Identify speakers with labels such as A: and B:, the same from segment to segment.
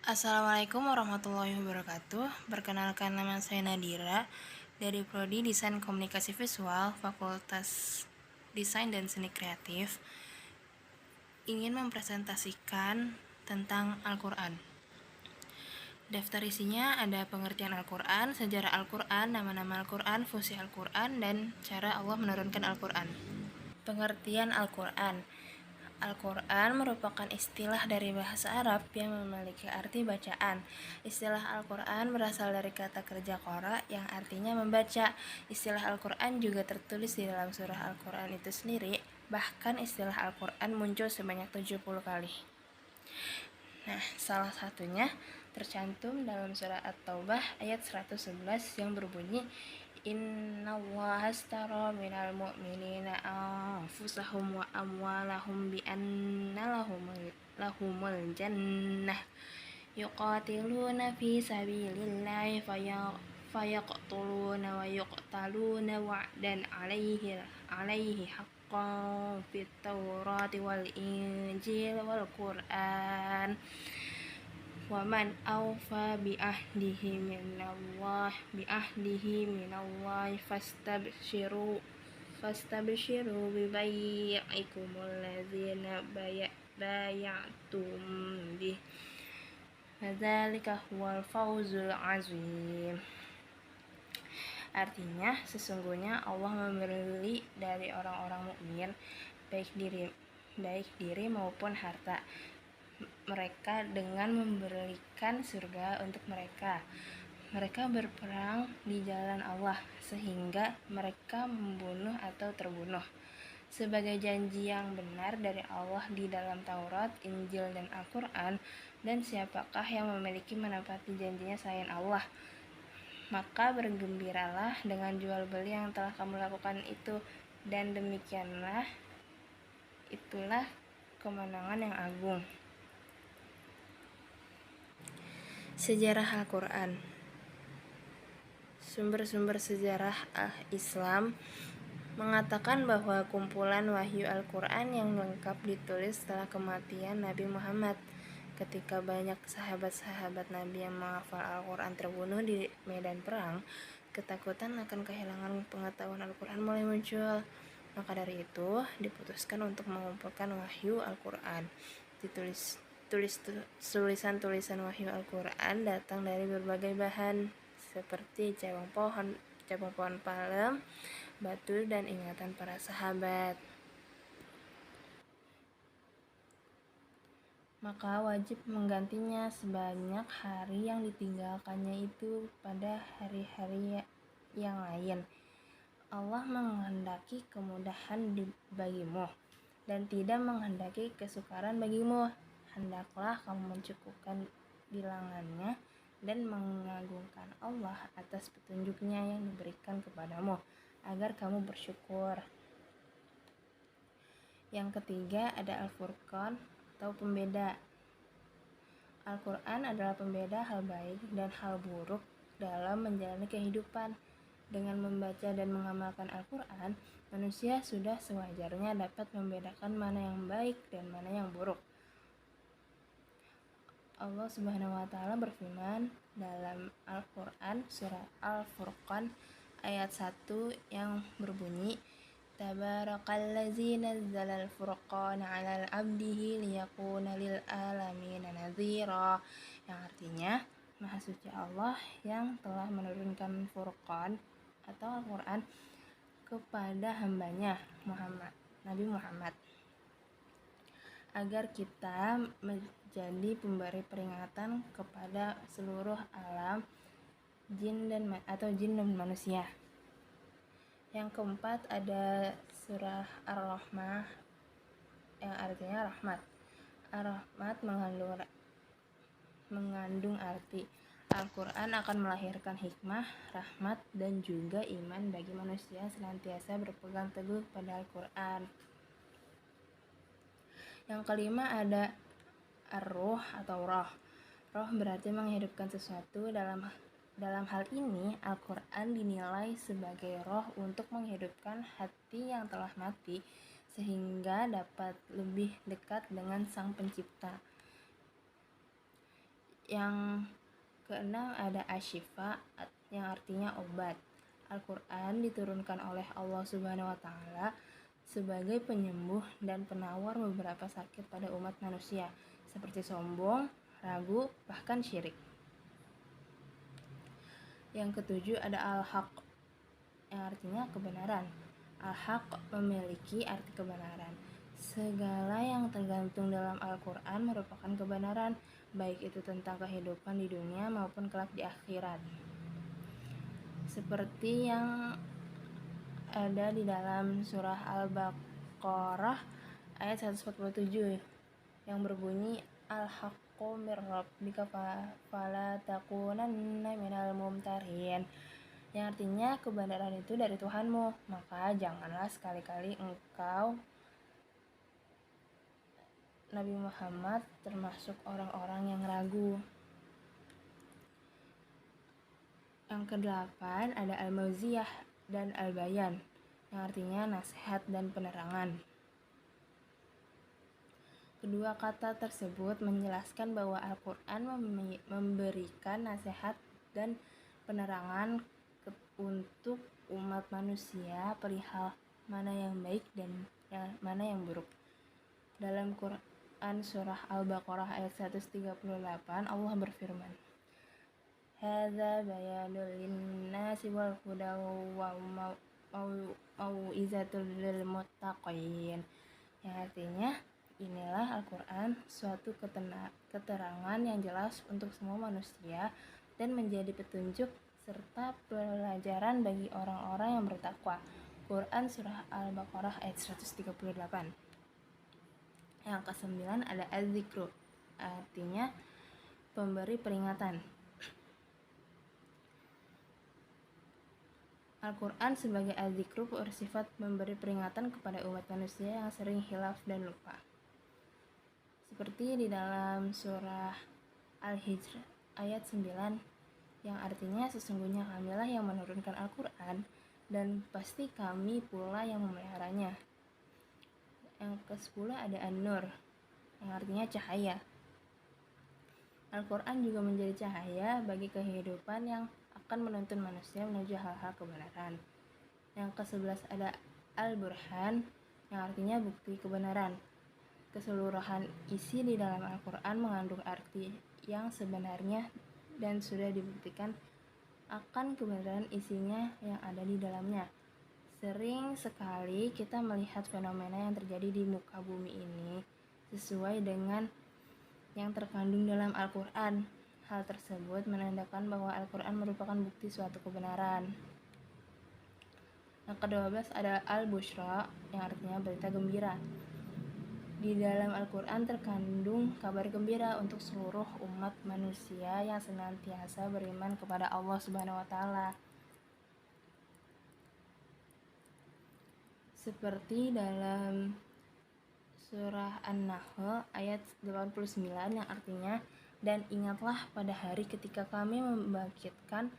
A: Assalamualaikum warahmatullahi wabarakatuh. Perkenalkan, nama saya Nadira dari Prodi Desain Komunikasi Visual, Fakultas Desain dan Seni Kreatif. Ingin mempresentasikan tentang Al-Quran. Daftar isinya ada pengertian Al-Quran, sejarah Al-Quran, nama-nama Al-Quran, fungsi Al-Quran, dan cara Allah menurunkan Al-Quran. Pengertian Al-Quran. Al-Quran merupakan istilah dari bahasa Arab yang memiliki arti bacaan. Istilah Al-Quran berasal dari kata kerja qara yang artinya membaca. Istilah Al-Quran juga tertulis di dalam surah Al-Quran itu sendiri. Bahkan istilah Al-Quran muncul sebanyak 70 kali. Nah, salah satunya tercantum dalam surah At-Taubah ayat 111 yang berbunyi, Innallaha astara minal mu'minina anfusahum wa amwalahum bi anna lahumul jannah yuqatiluna fi sabilillahi fayaqtuluna wa yuqtaluna wa'dan alaihi haqqan fit tawrati wal injil wal qur'an wa man awfa bi ahdihi minallahi fastabshiru bi bai'ikumul ladzina bay'atum bih fadzalika huwal fawzul azim. Artinya, sesungguhnya Allah memberi dari orang-orang mukmin baik diri maupun harta mereka dengan memberikan surga untuk mereka. Mereka berperang di jalan Allah sehingga mereka membunuh atau terbunuh. Sebagai janji yang benar dari Allah di dalam Taurat, Injil, dan Al-Quran, dan siapakah yang memiliki menepati janjinya selain Allah? Maka bergembiralah dengan jual beli yang telah kamu lakukan itu, dan demikianlah itulah kemenangan yang agung. Sejarah Al-Quran. Sumber-sumber sejarah Islam mengatakan bahwa kumpulan wahyu Al-Quran yang lengkap ditulis setelah kematian Nabi Muhammad. Ketika banyak sahabat-sahabat Nabi yang menghafal Al-Quran terbunuh di medan perang, ketakutan akan kehilangan pengetahuan Al-Quran mulai muncul. Maka dari itu, diputuskan untuk mengumpulkan wahyu Al-Quran. Tulisan-tulisan wahyu Al-Quran datang dari berbagai bahan seperti cabang pohon palem, batu, dan ingatan para sahabat. Maka wajib menggantinya sebanyak hari yang ditinggalkannya itu pada hari-hari yang lain. Allah menghendaki kemudahan bagimu dan tidak menghendaki kesukaran bagimu. Hendaklah kamu mencukupkan bilangannya dan mengagungkan Allah atas petunjuknya yang diberikan kepadamu, agar kamu bersyukur. Yang ketiga ada Al-Furqan atau pembeda. Al-Quran adalah pembeda hal baik dan hal buruk dalam menjalani kehidupan. Dengan membaca dan mengamalkan Al-Quran, manusia sudah sewajarnya dapat membedakan mana yang baik dan mana yang buruk. Allah Subhanahu wa Ta'ala berfirman dalam Al-Quran surah Al-Furqan ayat 1 yang berbunyi, Tabarakalladzi nazzalal furqana 'alal 'abdihi liyakuna lil alamin nadhira, yang artinya Maha suci Allah yang telah menurunkan Furqan atau Al-Quran kepada hambanya Nabi Muhammad, agar kita menjadi pemberi peringatan kepada seluruh alam jin dan manusia. Yang keempat ada surah Ar-Rahmah yang artinya rahmat. Ar-Rahmat mengandung arti Al-Quran akan melahirkan hikmah, rahmat, dan juga iman bagi manusia senantiasa berpegang teguh pada Al-Quran. Yang kelima ada Ar-Ruh atau roh. Roh berarti menghidupkan sesuatu. Dalam hal ini, Al-Quran dinilai sebagai roh untuk menghidupkan hati yang telah mati, sehingga dapat lebih dekat dengan Sang Pencipta. Yang keenam ada asyifa yang artinya obat. Al-Quran diturunkan oleh Allah Subhanahu wa Ta'ala sebagai penyembuh dan penawar beberapa sakit pada umat manusia, seperti sombong, ragu, bahkan syirik. Yang ketujuh ada al-haq, yang artinya kebenaran. Al-haq memiliki arti kebenaran. Segala yang tergantung dalam Al-Quran merupakan kebenaran, baik itu tentang kehidupan di dunia maupun kelak di akhirat. Seperti yang ada di dalam surah Al-Baqarah ayat 147 yang berbunyi al-haqqu mir rabbika fala takunanna minal mumtarin, yang artinya kebenaran itu dari Tuhanmu, maka janganlah sekali-kali engkau Nabi Muhammad termasuk orang-orang yang ragu. Yang kedelapan ada al-mauziyah dan al-bayan, yang artinya nasihat dan penerangan. Kedua kata tersebut menjelaskan bahwa Al-Quran memberikan nasihat dan penerangan untuk umat manusia perihal mana yang baik dan mana yang buruk. Dalam Quran surah Al-Baqarah ayat 138 Allah berfirman, hadza bayanul linnasi wal huda wa mau'izatul lil muttaqin, yang artinya inilah Al-Quran, suatu keterangan yang jelas untuk semua manusia dan menjadi petunjuk serta pelajaran bagi orang-orang yang bertakwa. Quran surah Al-Baqarah ayat 138. Yang ke-9 ada az-zikru, artinya pemberi peringatan. Al-Quran sebagai az-zikru bersifat memberi peringatan kepada umat manusia yang sering hilaf dan lupa. Seperti di dalam surah Al-Hijr ayat 9 yang artinya sesungguhnya kamilah yang menurunkan Al-Quran dan pasti kami pula yang memeliharanya. Yang ke-10 ada An-Nur, yang artinya cahaya. Al-Quran juga menjadi cahaya bagi kehidupan yang akan menuntun manusia menuju hal-hal kebenaran. Yang ke-11 ada Al-Burhan, yang artinya bukti kebenaran. Keseluruhan isi di dalam Al-Quran mengandung arti yang sebenarnya dan sudah dibuktikan akan kebenaran isinya yang ada di dalamnya. Sering sekali kita melihat fenomena yang terjadi di muka bumi ini sesuai dengan yang terkandung dalam Al-Quran. Hal tersebut menandakan bahwa Al-Quran merupakan bukti suatu kebenaran. Yang ke-12 ada Al-Bushra, yang artinya berita gembira. Di dalam Al-Quran terkandung kabar gembira untuk seluruh umat manusia yang senantiasa beriman kepada Allah Subhanahu wa Ta'ala. Seperti dalam surah An-Nahl ayat 89 yang artinya, dan ingatlah pada hari ketika kami membangkitkan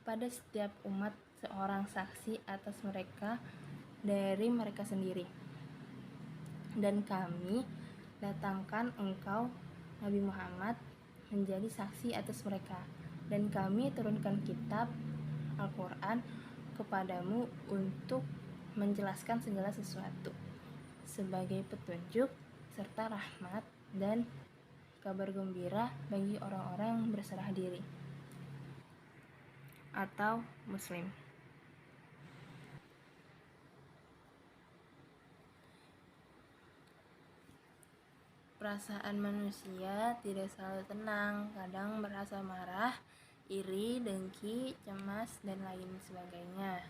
A: pada setiap umat seorang saksi atas mereka dari mereka sendiri, dan kami datangkan engkau Nabi Muhammad menjadi saksi atas mereka, dan kami turunkan kitab Al-Quran kepadamu untuk menjelaskan segala sesuatu sebagai petunjuk serta rahmat dan kabar gembira bagi orang-orang yang berserah diri atau muslim. Perasaan manusia tidak selalu tenang, kadang merasa marah, iri, dengki, cemas, dan lain sebagainya.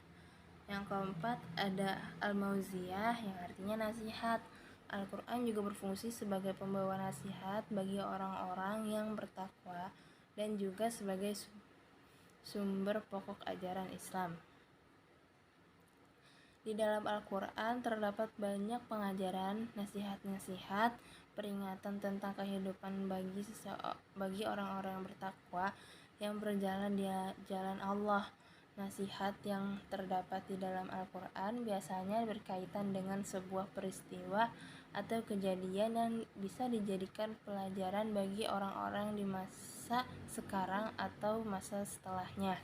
A: Yang keempat ada al-mauziyah, yang artinya nasihat. Al-Quran juga berfungsi sebagai pembawa nasihat bagi orang-orang yang bertakwa dan juga sebagai sumber pokok ajaran Islam. Di dalam Al-Quran terdapat banyak pengajaran, nasihat-nasihat, peringatan tentang kehidupan bagi orang-orang yang bertakwa yang berjalan di jalan Allah. Nasihat yang terdapat di dalam Al-Quran biasanya berkaitan dengan sebuah peristiwa atau kejadian dan bisa dijadikan pelajaran bagi orang-orang di masa sekarang atau masa setelahnya.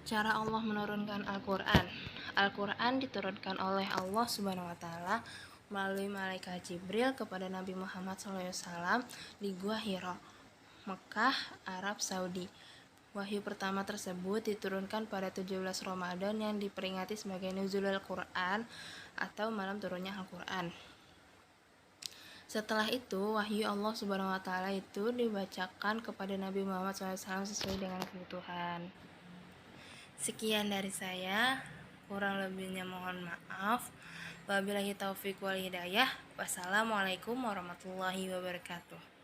A: Cara Allah menurunkan Al-Quran. Al-Quran diturunkan oleh Allah Subhanahu wa Ta'ala melalui malaikat Jibril kepada Nabi Muhammad SAW di Gua Hira, Mekah, Arab Saudi. Wahyu pertama tersebut diturunkan pada 17 Ramadan yang diperingati sebagai Nuzulul Quran atau malam turunnya Al-Quran. Setelah itu, wahyu Allah Subhanahu wa Ta'ala itu dibacakan kepada Nabi Muhammad SAW sesuai dengan kebutuhan. Sekian dari saya, kurang lebihnya mohon maaf. Wabillahi taufiq wal hidayah. Wassalamualaikum warahmatullahi wabarakatuh.